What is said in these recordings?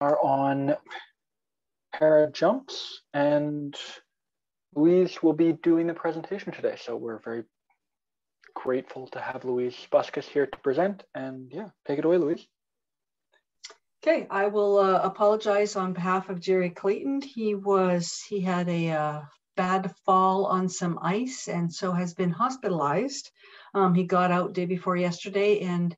are on para jumps, and Louise will be doing the presentation today. So we're very grateful to have Louise Buscus here to present. And yeah, take it away, Louise. Okay, I will apologize on behalf of Jerry Clayton. He had a bad fall on some ice and so has been hospitalized. He got out day before yesterday and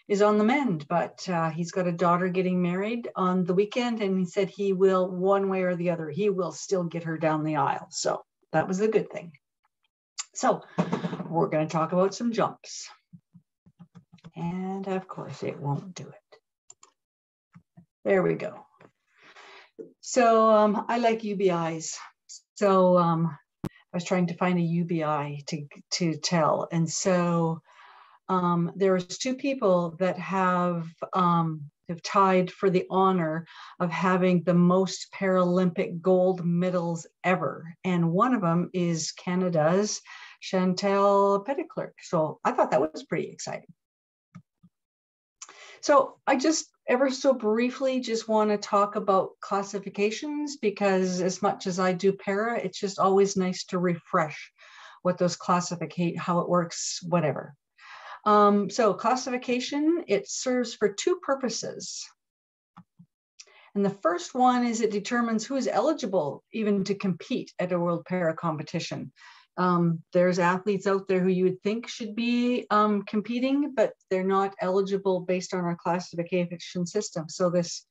is on the mend, but he's got a daughter getting married on the weekend, and he said he will, one way or the other, he will still get her down the aisle. So that was a good thing. So we're going to talk about some jumps. And of course it won't do it. There we go. So I like UBIs. So I was trying to find a UBI to tell. And so there was two people that have tied for the honor of having the most Paralympic gold medals ever. And one of them is Canada's Chantal Petitclerc. So I thought that was pretty exciting. So I just ever so briefly just want to talk about classifications, because as much as I do para, it's just always nice to refresh what those classificate, how it works, whatever. So classification, it serves for two purposes. And the first one is it determines who is eligible even to compete at a World Para competition. There's athletes out there who you would think should be competing, but they're not eligible based on our classification system. So that's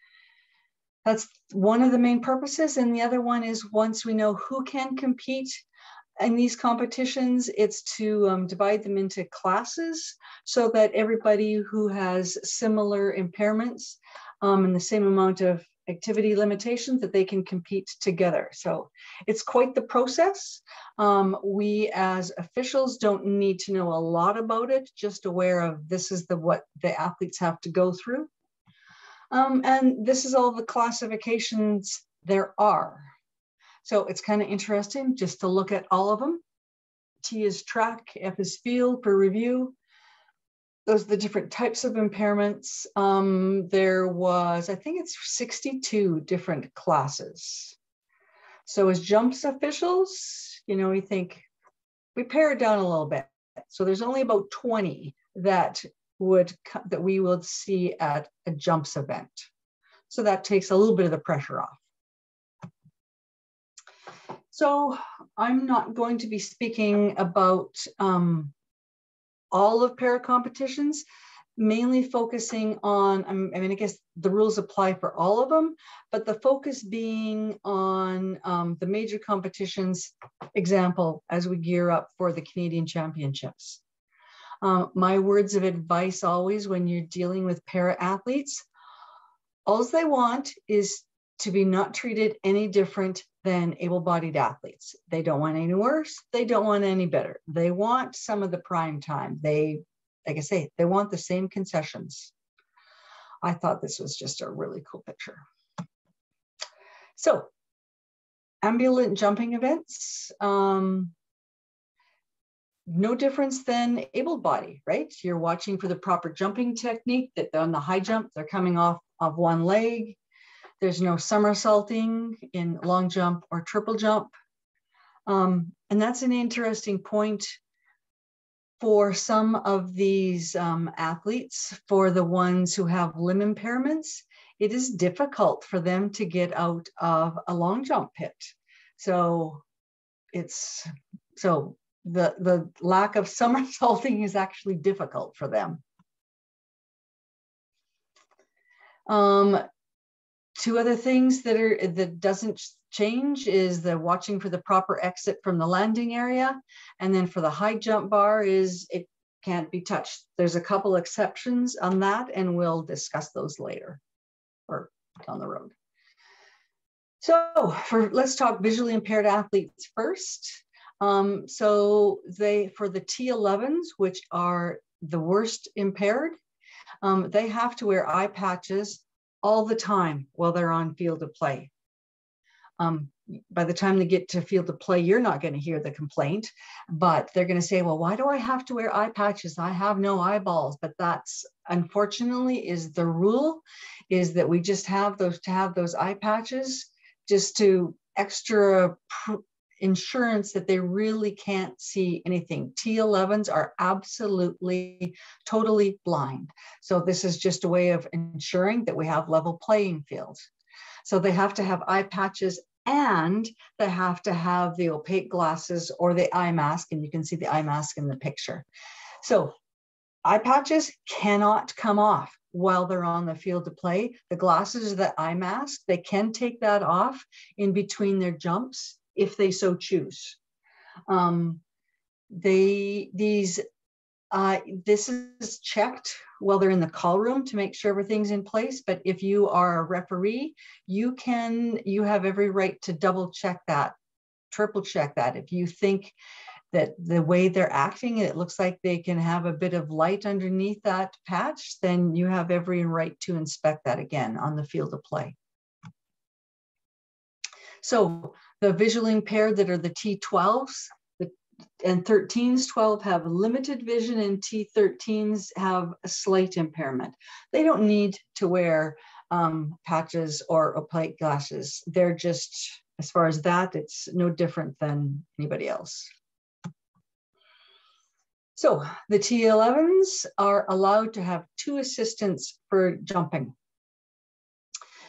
one of the main purposes. And the other one is, once we know who can compete in these competitions, it's to divide them into classes so that everybody who has similar impairments and the same amount of activity limitations, that they can compete together. So it's quite the process. We as officials don't need to know a lot about it, just aware of this is what the athletes have to go through. And this is all the classifications there are. So it's kind of interesting just to look at all of them. T is track, F is field per review. Those are the different types of impairments. There was, I think it's 62 different classes. So as jumps officials, we think we pare it down a little bit. So there's only about 20 that we will see at a jumps event. So that takes a little bit of the pressure off. So I'm not going to be speaking about all of para competitions, mainly focusing on, I guess the rules apply for all of them, but the focus being on the major competitions, example, as we gear up for the Canadian Championships. My words of advice always when you're dealing with para athletes, all they want is to be not treated any different than able-bodied athletes. They don't want any worse. They don't want any better. They want some of the prime time. Like I say, they want the same concessions. I thought this was just a really cool picture. So, ambulant jumping events, no difference than able-body, right? You're watching for the proper jumping technique, that on the high jump, they're coming off of one leg. There's no somersaulting in long jump or triple jump. And that's an interesting point for some of these athletes. For the ones who have limb impairments, it is difficult for them to get out of a long jump pit. So the lack of somersaulting is actually difficult for them. Two other things that doesn't change is the watching for the proper exit from the landing area. And then for the high jump bar is it can't be touched. There's a couple exceptions on that, and we'll discuss those later or down the road. So let's talk visually impaired athletes first. So for the T11s, which are the worst impaired, they have to wear eye patches all the time while they're on field of play. by the time they get to field of play, you're not going to hear the complaint, but they're going to say, well, why do I have to wear eye patches? I have no eyeballs. But that's unfortunately is the rule, is that we just have those eye patches just to extra insurance that they really can't see anything. T11s are absolutely, totally blind. So this is just a way of ensuring that we have level playing fields. So they have to have eye patches, and they have to have the opaque glasses or the eye mask, and you can see the eye mask in the picture. So eye patches cannot come off while they're on the field of play. The glasses or the eye mask, they can take that off in between their jumps if they so choose. This is checked while they're in the call room to make sure everything's in place. But if you are a referee, you have every right to double check that, triple check that. If you think that the way they're acting, it looks like they can have a bit of light underneath that patch, then you have every right to inspect that again on the field of play. So the visually impaired that are the T12s and 13s, 12 have limited vision, and T13s have a slight impairment. They don't need to wear patches or opaque glasses. They're just, as far as that, it's no different than anybody else. So the T11s are allowed to have 2 assistants for jumping.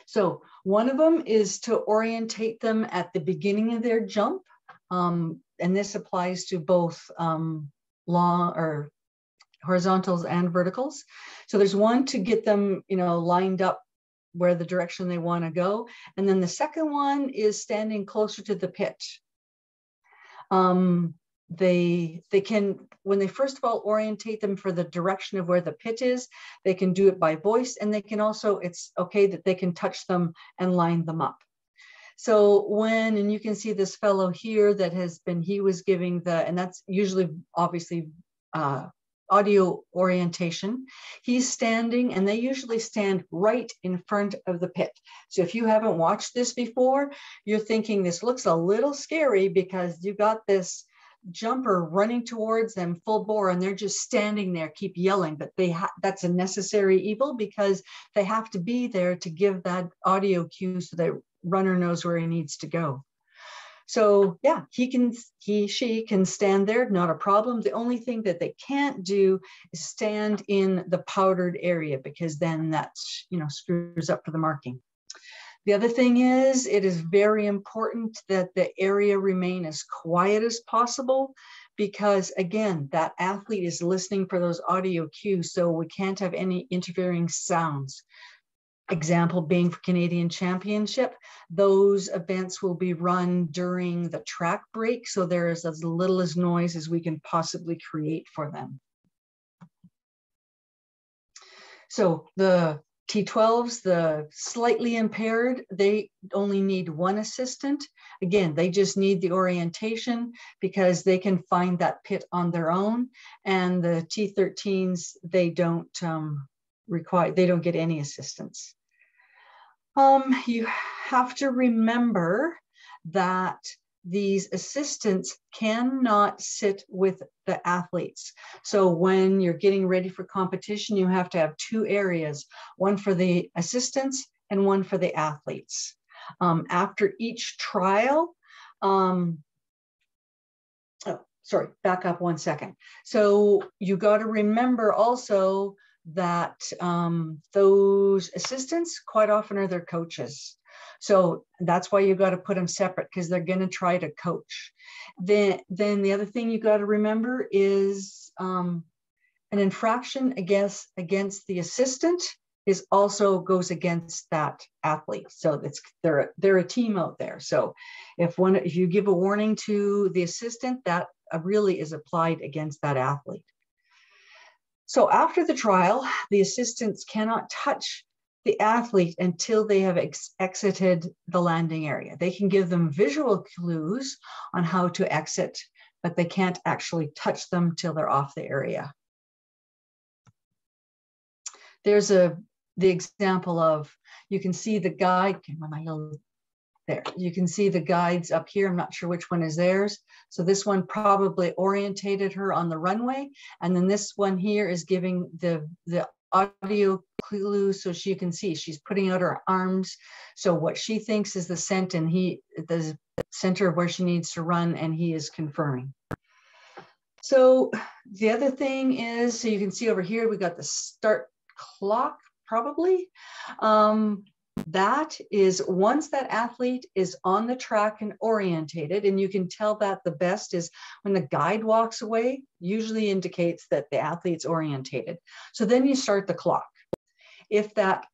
So one of them is to orientate them at the beginning of their jump. And this applies to both long or horizontals and verticals. So there's one to get them, lined up where the direction they want to go. And then the second one is standing closer to the pitch. They can, when they first of all orientate them for the direction of where the pit is, they can do it by voice, and they can also, it's okay that they can touch them and line them up. So and you can see this fellow here that he was giving and that's usually obviously audio orientation. He's standing, and they usually stand right in front of the pit. So if you haven't watched this before, you're thinking this looks a little scary because you got this jumper running towards them full bore, and they're just standing there, keep yelling, but that's a necessary evil because they have to be there to give that audio cue so the runner knows where he needs to go. So yeah, she can stand there, not a problem. The only thing that they can't do is stand in the powdered area, because then that's, screws up for the marking. The other thing is, it is very important that the area remain as quiet as possible, because again, that athlete is listening for those audio cues, so we can't have any interfering sounds. Example being for Canadian Championship, those events will be run during the track break, so there is as little as noise as we can possibly create for them. So the T12s, the slightly impaired, they only need 1 assistant. Again, they just need the orientation because they can find that pit on their own. And the T13s, they don't get any assistance. You have to remember that these assistants cannot sit with the athletes. So when you're getting ready for competition, you have to have 2 areas, one for the assistants and one for the athletes. After each trial, back up 1 second. So you got to remember also that those assistants quite often are their coaches. So that's why you got to put them separate, because they're going to try to coach. Then the other thing you got to remember is an infraction against the assistant is also goes against that athlete. So they're a team out there. So if you give a warning to the assistant, that really is applied against that athlete. So after the trial, the assistants cannot touch the athlete until they have exited the landing area. They can give them visual clues on how to exit, but they can't actually touch them till they're off the area. There's the example of, you can see the guy, my little There, you can see the guides up here. I'm not sure which one is theirs. So this one probably orientated her on the runway. And then this one here is giving the audio clue so she can see she's putting out her arms. So what she thinks is the scent and the center of where she needs to run, and he is confirming. So the other thing is, so you can see over here, we got the start clock probably. That is once that athlete is on the track and orientated, and you can tell that the best is when the guide walks away, usually indicates that the athlete's orientated. So then you start the clock. If that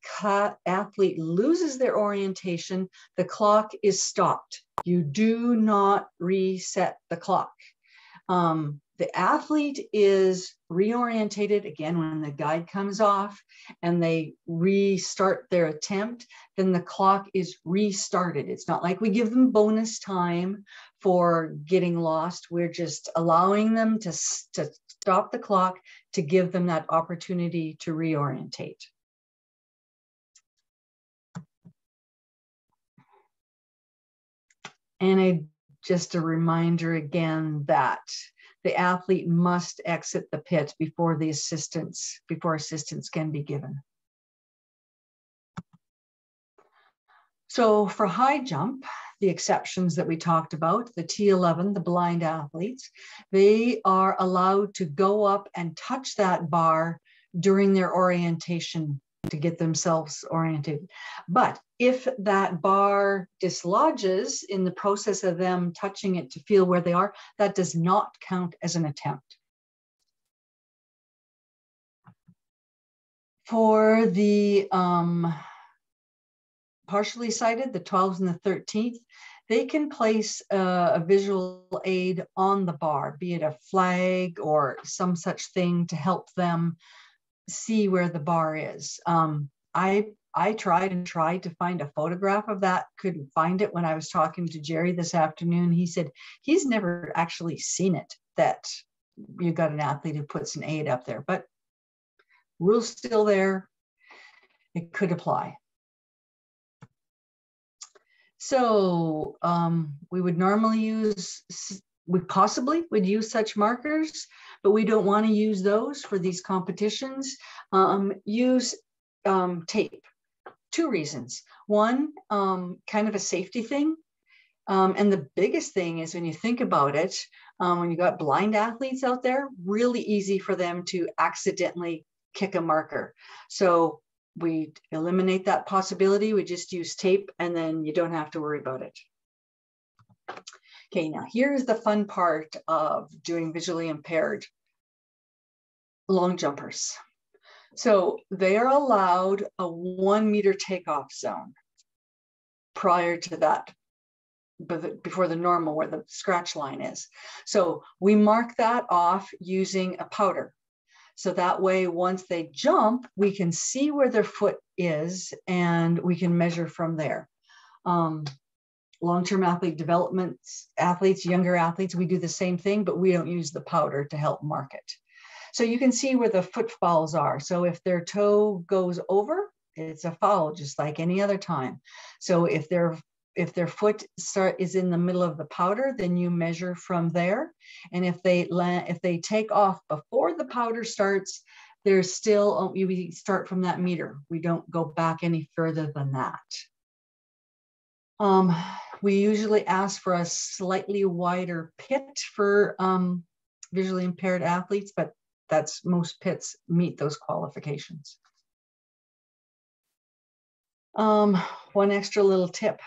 athlete loses their orientation, the clock is stopped. You do not reset the clock. The athlete is reorientated again when the guide comes off and they restart their attempt, then the clock is restarted. It's not like we give them bonus time for getting lost. We're just allowing them to stop the clock to give them that opportunity to reorientate. And just a reminder again that the athlete must exit the pit before assistance can be given. So for high jump, the exceptions that we talked about, the T11, the blind athletes, they are allowed to go up and touch that bar during their orientation to get themselves oriented. But if that bar dislodges in the process of them touching it to feel where they are, that does not count as an attempt. For the partially sighted, the 12s and the 13th, they can place a visual aid on the bar, be it a flag or some such thing to help them see where the bar is. I tried to find a photograph of that, couldn't find it. When I was talking to Jerry this afternoon, he said he's never actually seen it, that you got an athlete who puts an aid up there, but rule's still there. It could apply. So we would normally use, we possibly would use such markers, but we don't want to use those for these competitions. Use tape. Two reasons. One, kind of a safety thing. And the biggest thing is when you think about it, when you got blind athletes out there, really easy for them to accidentally kick a marker. So we eliminate that possibility. We just use tape and then you don't have to worry about it. Okay, now here's the fun part of doing visually impaired long jumpers. So they are allowed a 1 meter takeoff zone prior to that, before the normal where the scratch line is. So we mark that off using a powder. So that way, once they jump, we can see where their foot is and we can measure from there. Long-term athlete development athletes, younger athletes, we do the same thing, but we don't use the powder to help mark it. So you can see where the footfalls are. So if their toe goes over, it's a foul, just like any other time. So if their foot is in the middle of the powder, then you measure from there. And if they take off before the powder starts, there's still, we start from that meter. We don't go back any further than that. We usually ask for a slightly wider pit for visually impaired athletes, but most pits meet those qualifications. One extra little tip.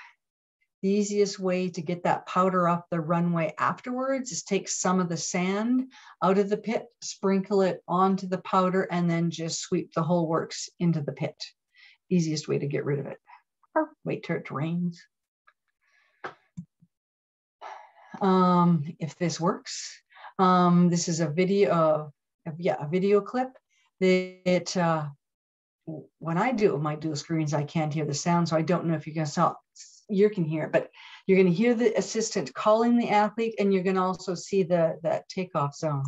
The easiest way to get that powder off the runway afterwards is take some of the sand out of the pit, sprinkle it onto the powder, and then just sweep the whole works into the pit. Easiest way to get rid of it. Or wait till it rains. If this works, this is a video, a video clip. When I do my dual screens, I can't hear the sound, so I don't know if you can hear it, but you're going to hear the assistant calling the athlete, and you're going to also see that takeoff zone.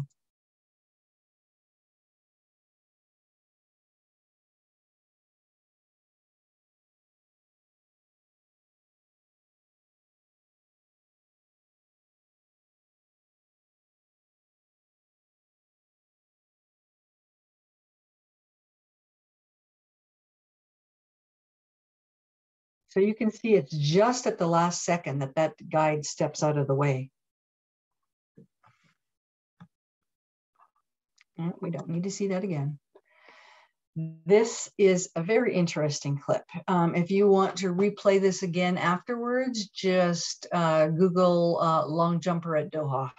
So you can see it's just at the last second that that guide steps out of the way. And we don't need to see that again. This is a very interesting clip. If you want to replay this again afterwards, just Google long jumper at Doha.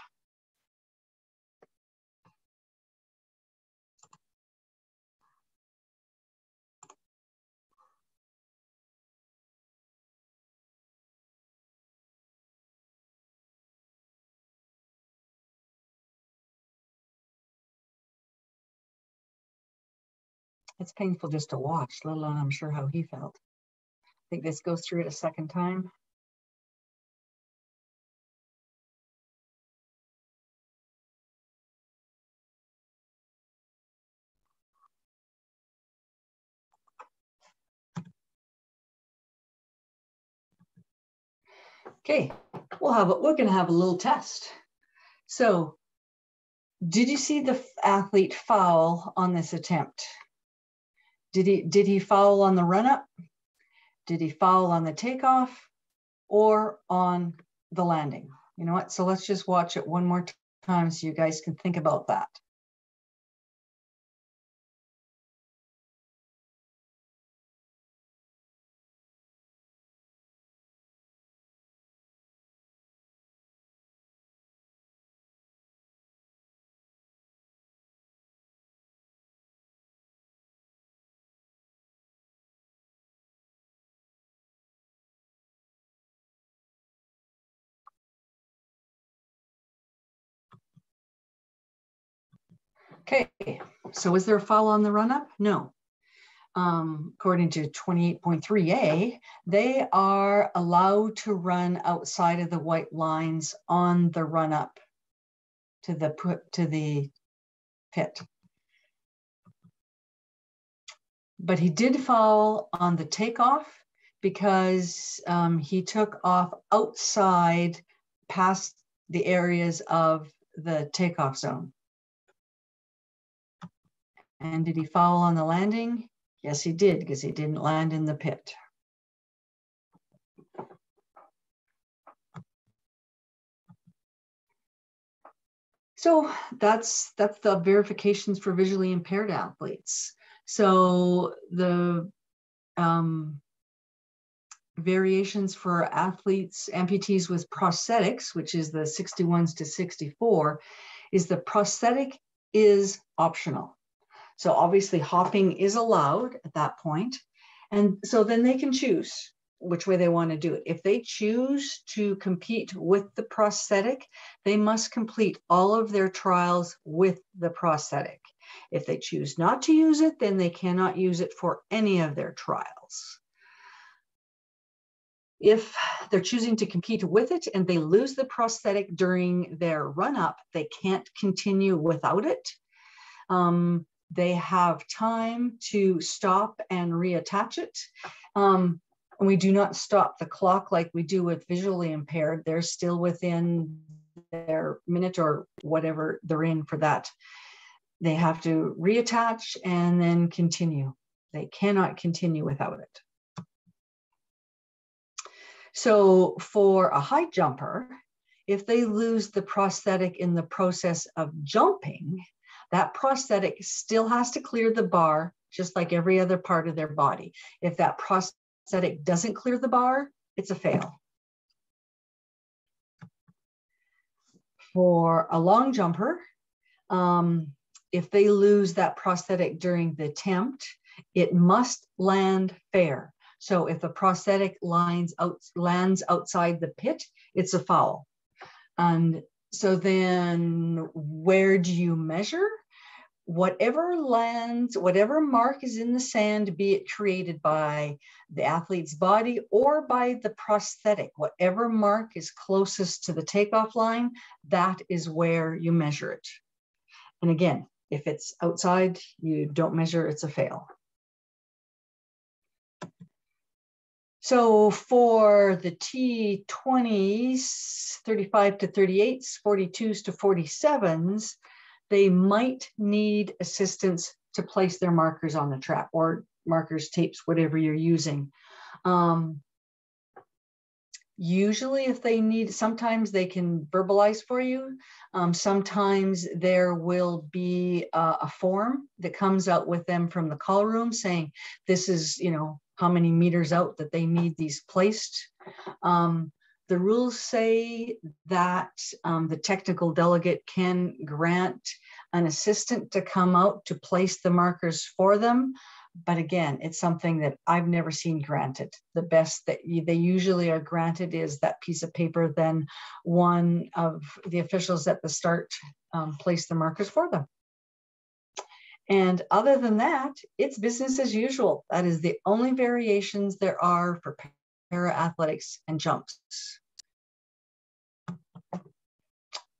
It's painful just to watch, let alone I'm sure how he felt. I think this goes through it a second time. Okay, we're gonna have a little test. So, did you see the athlete foul on this attempt? Did he foul on the run up? Did he foul on the takeoff or on the landing? You know what? So let's just watch it one more time so you guys can think about that. Okay, so is there a foul on the run up? No. According to 28.3a, they are allowed to run outside of the white lines on the run up to the pit. But he did foul on the takeoff because he took off outside past the areas of the takeoff zone. And did he foul on the landing? Yes, he did, because he didn't land in the pit. So that's the verifications for visually impaired athletes. So the variations for athletes, amputees with prosthetics, which is the 61s to 64, is the prosthetic is optional. So obviously hopping is allowed at that point. And so then they can choose which way they want to do it. If they choose to compete with the prosthetic, they must complete all of their trials with the prosthetic. If they choose not to use it, then they cannot use it for any of their trials. If they're choosing to compete with it and they lose the prosthetic during their run-up, they can't continue without it. They have time to stop and reattach it. And we do not stop the clock like we do with visually impaired. They're still within their minute or whatever they're in for that. They have to reattach and then continue. They cannot continue without it. So for a high jumper, if they lose the prosthetic in the process of jumping, that prosthetic still has to clear the bar, just like every other part of their body. If that prosthetic doesn't clear the bar, it's a fail. For a long jumper, if they lose that prosthetic during the attempt, it must land fair. So if the prosthetic lands outside the pit, it's a foul. And so then where do you measure? Whatever lands, whatever mark is in the sand, be it created by the athlete's body or by the prosthetic, whatever mark is closest to the takeoff line, that is where you measure it. And again, if it's outside, you don't measure, it's a fail. So for the T20s, 35 to 38s, 42s to 47s, they might need assistance to place their markers on the track, or markers, tapes, whatever you're using. Usually if they need, sometimes they can verbalize for you. Sometimes there will be a form that comes out with them from the call room saying, this is, you know, how many meters out that they need these placed. The rules say that the technical delegate can grant an assistant to come out to place the markers for them. But again, it's something that I've never seen granted. The best that they usually are granted is that piece of paper, then one of the officials at the start place the markers for them. And other than that, it's business as usual. That is the only variations there are for para-athletics and jumps.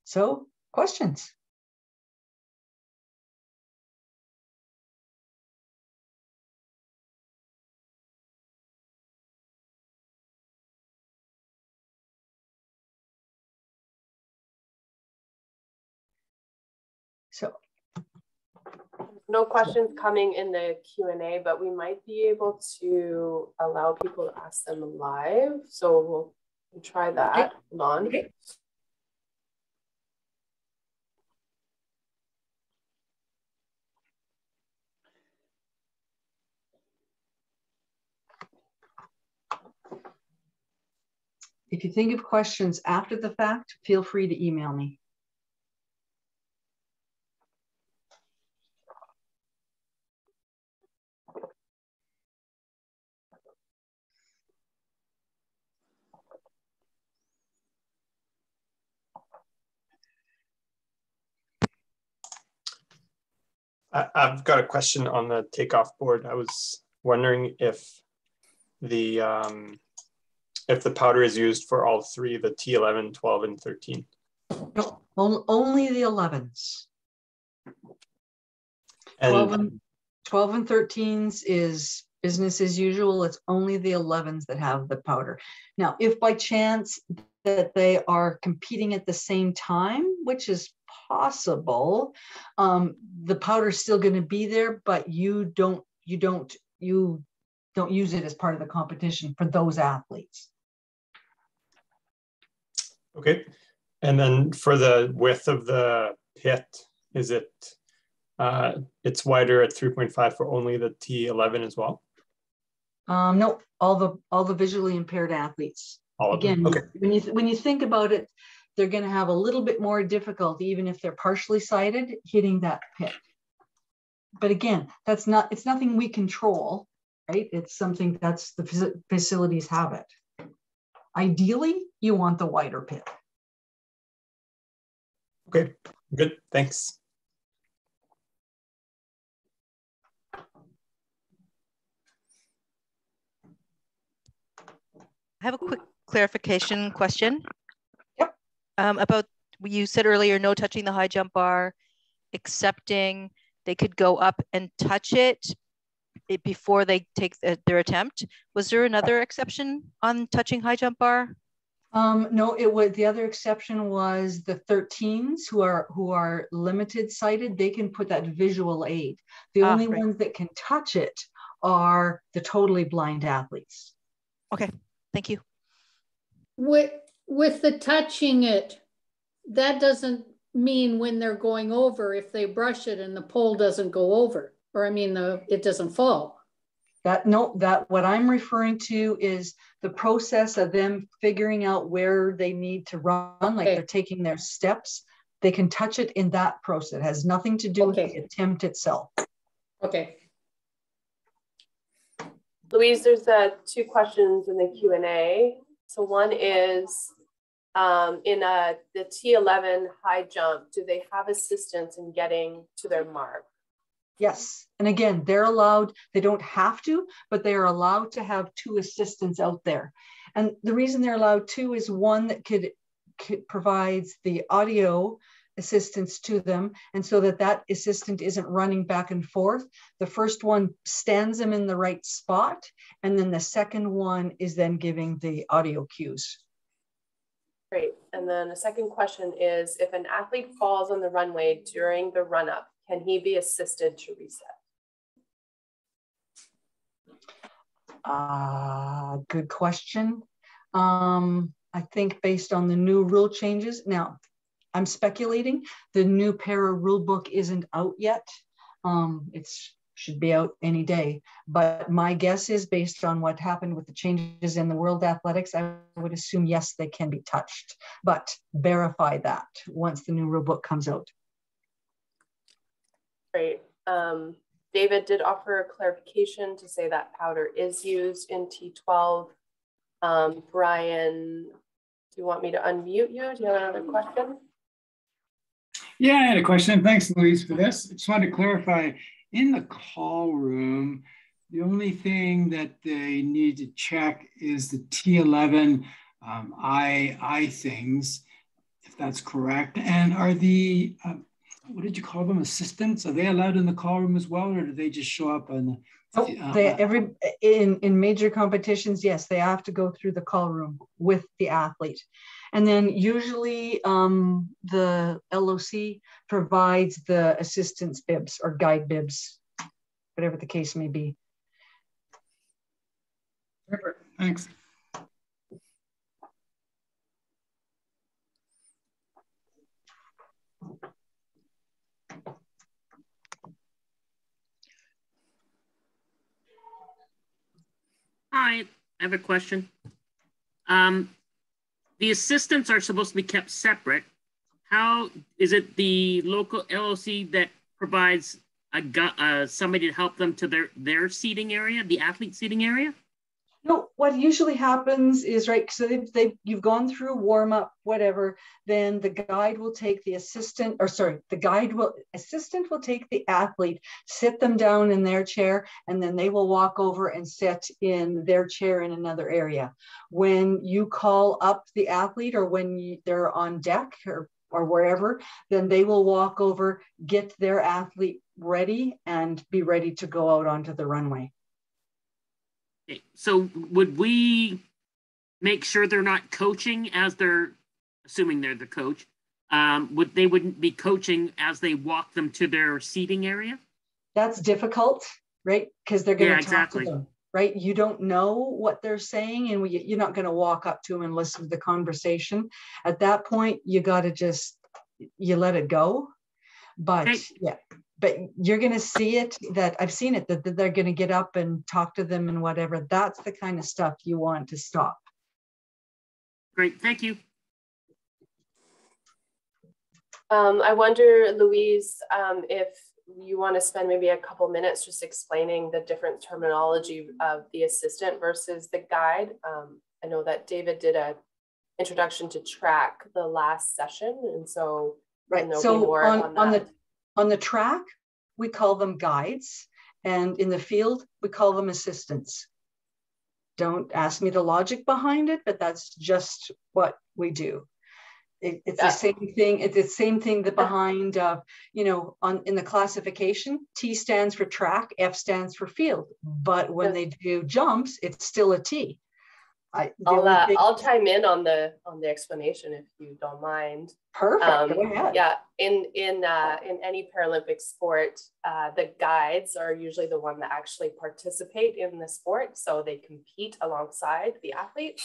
So, questions? So, no questions coming in the Q&A, but we might be able to allow people to ask them live. So we'll try that. Okay. Hold on. Okay. If you think of questions after the fact, feel free to email me. I've got a question on the takeoff board. I was wondering if the powder is used for all three, the T11, 12, and 13. No, only the 11s. And 12 and 13s is business as usual. It's only the 11s that have the powder. Now, if by chance that they are competing at the same time, which is possible, the powder is still going to be there, but you don't use it as part of the competition for those athletes. Okay, and then for the width of the pit, is it it's wider at 3.5 for only the T11 as well? No, all the visually impaired athletes. Again, okay. when you think about it, they're going to have a little bit more difficulty, even if they're partially sighted, hitting that pit. But again, it's nothing we control, right? It's something that's the facilities have it. Ideally, you want the wider pit. Okay, good, thanks. I have a quick clarification question. Yep. About, you said earlier, no touching the high jump bar, excepting they could go up and touch it before they take their attempt. Was there another exception on touching high jump bar? No, it was, the other exception was the 13s who are limited sighted. They can put that visual aid. The only right. ones that can touch it are the totally blind athletes. Okay, thank you. With the touching it, that doesn't mean when they're going over, if they brush it and the pole doesn't go over, or I mean, it doesn't fall. What I'm referring to is the process of them figuring out where they need to run, like they're taking their steps. They can touch it in that process. It has nothing to do with the attempt itself. Okay. Louise, there's two questions in the Q&A. So one is, in the T11 high jump, do they have assistance in getting to their mark? Yes, and again, they're allowed, they don't have to, but they are allowed to have two assistants out there. And the reason they're allowed two is one that could provides the audio assistance to them, and so that assistant isn't running back and forth. The first one stands them in the right spot, and then the second one is then giving the audio cues. Great. And then the second question is, if an athlete falls on the runway during the run-up, can he be assisted to reset? Good question. I think based on the new rule changes. Now, I'm speculating. The new para rule book isn't out yet. It should be out any day. But my guess is based on what happened with the changes in the world athletics, I would assume, yes, they can be touched, but verify that once the new rule book comes out. Great. David did offer a clarification to say that powder is used in T12. Brian, do you want me to unmute you? Do you have another question? Yeah, I had a question. Thanks, Louise, for this. I just wanted to clarify, in the call room, the only thing that they need to check is the T11 I things, if that's correct. And are the, what did you call them, assistants? Are they allowed in the call room as well, or do they just show up on the, in major competitions, yes, they have to go through the call room with the athlete. And then usually the LOC provides the assistance bibs or guide bibs, whatever the case may be. Perfect. Thanks. Hi, I have a question. The assistants are supposed to be kept separate. How is it the local LOC that provides somebody to help them to their seating area, the athlete seating area? No, what usually happens is, right, so you've gone through warm up, whatever, then the guide will take the assistant, or sorry, assistant will take the athlete, sit them down in their chair, and then they will walk over and sit in their chair in another area. When you call up the athlete, or when they're on deck or wherever, then they will walk over, get their athlete ready, and be ready to go out onto the runway. So would we make sure they're not coaching as they're, assuming they're the coach, they wouldn't be coaching as they walk them to their seating area? That's difficult, right? Because they're going to talk exactly. to them, right? You don't know what they're saying, and you're not going to walk up to them and listen to the conversation. At that point, you got to you let it go. But okay. Yeah. But you're going to see it, that I've seen it, that they're going to get up and talk to them and whatever. That's the kind of stuff you want to stop. Great, thank you. I wonder, Louise, if you want to spend maybe a couple minutes just explaining the different terminology of the assistant versus the guide. I know that David did an introduction to track the last session, and so right. So on the track, we call them guides, and in the field, we call them assistants. Don't ask me the logic behind it, but that's just what we do. It's the same thing. It's the same thing that behind, in the classification, T stands for track, F stands for field. But when they do jumps, it's still a T. I'll chime in on the explanation if you don't mind. Perfect. Go ahead. Yeah, in any Paralympic sport, the guides are usually the one that actually participate in the sport, so they compete alongside the athlete.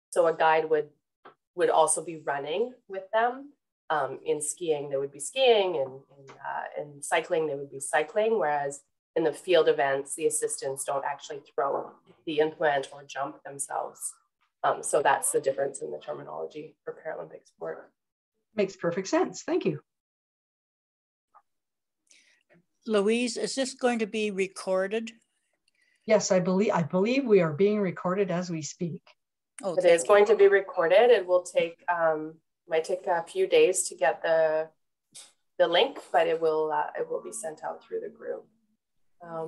So a guide would also be running with them. In skiing, they would be skiing, and in cycling, they would be cycling. Whereas in the field events, the assistants don't actually throw the implement or jump themselves. So that's the difference in the terminology for Paralympic sport. Makes perfect sense. Thank you. Louise, is this going to be recorded? Yes, I believe we are being recorded as we speak. Oh, it is going to be recorded. It will take might take a few days to get the link, but it will be sent out through the group.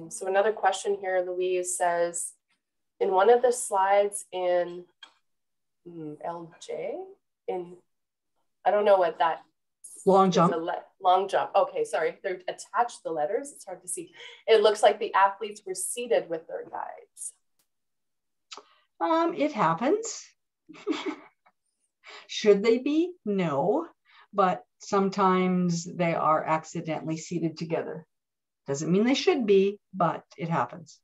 So another question here, Louise says, in one of the slides in LJ, I don't know what that. Long jump. Long jump. Okay, sorry. They're attached, the letters. It's hard to see. It looks like the athletes were seated with their guides. It happens. Should they be? No. But sometimes they are accidentally seated together. Doesn't mean they should be, but it happens.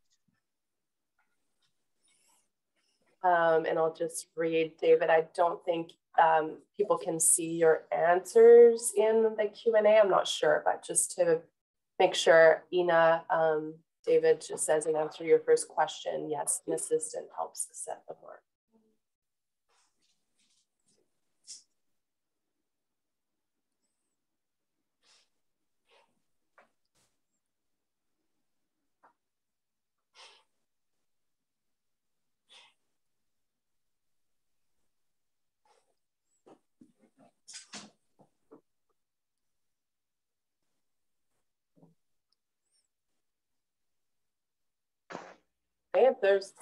And I'll just read, David, I don't think people can see your answers in the Q&A. I'm not sure, but just to make sure, Ina, David just says in answer to your first question, yes, an assistant helps to set the mark. Okay, if there's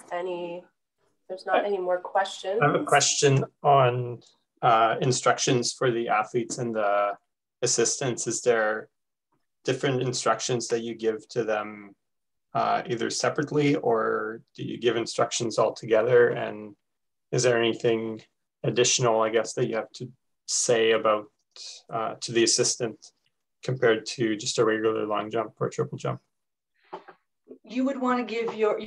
not any more questions. I have a question on instructions for the athletes and the assistants. Is there different instructions that you give to them either separately, or do you give instructions all together? And is there anything additional, I guess, that you have to say about to the assistant compared to just a regular long jump or triple jump? You would want to give your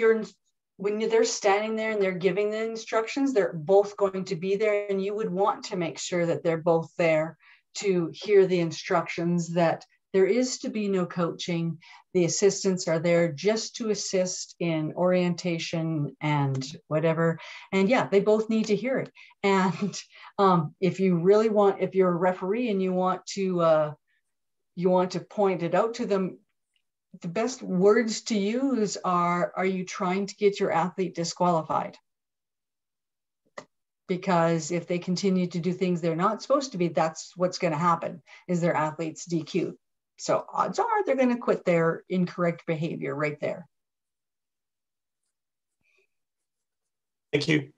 when they're standing there and they're giving the instructions, they're both going to be there, and you would want to make sure that they're both there to hear the instructions, that there is to be no coaching. The assistants are there just to assist in orientation and whatever. And yeah, they both need to hear it. And if you really want, if you're a referee and you want to point it out to them, the best words to use are you trying to get your athlete disqualified? Because if they continue to do things they're not supposed to be, that's what's going to happen, is their athletes DQ'd. So odds are they're going to quit their incorrect behavior right there. Thank you.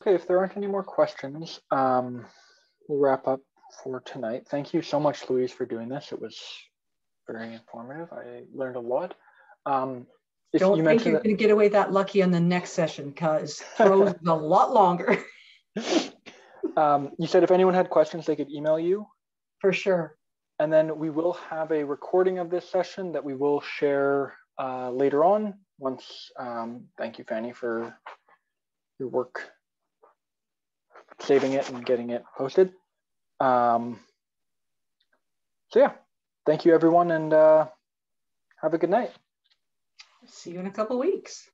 Okay, if there aren't any more questions, we'll wrap up for tonight. Thank you so much, Louise, for doing this. It was very informative. I learned a lot. Don't think you're going to get away that lucky on the next session, because throws a lot longer. You said if anyone had questions, they could email you? For sure. And then we will have a recording of this session that we will share later on. Once, thank you, Fanny, for your work saving it and getting it posted. So yeah, thank you everyone, and have a good night. See you in a couple of weeks.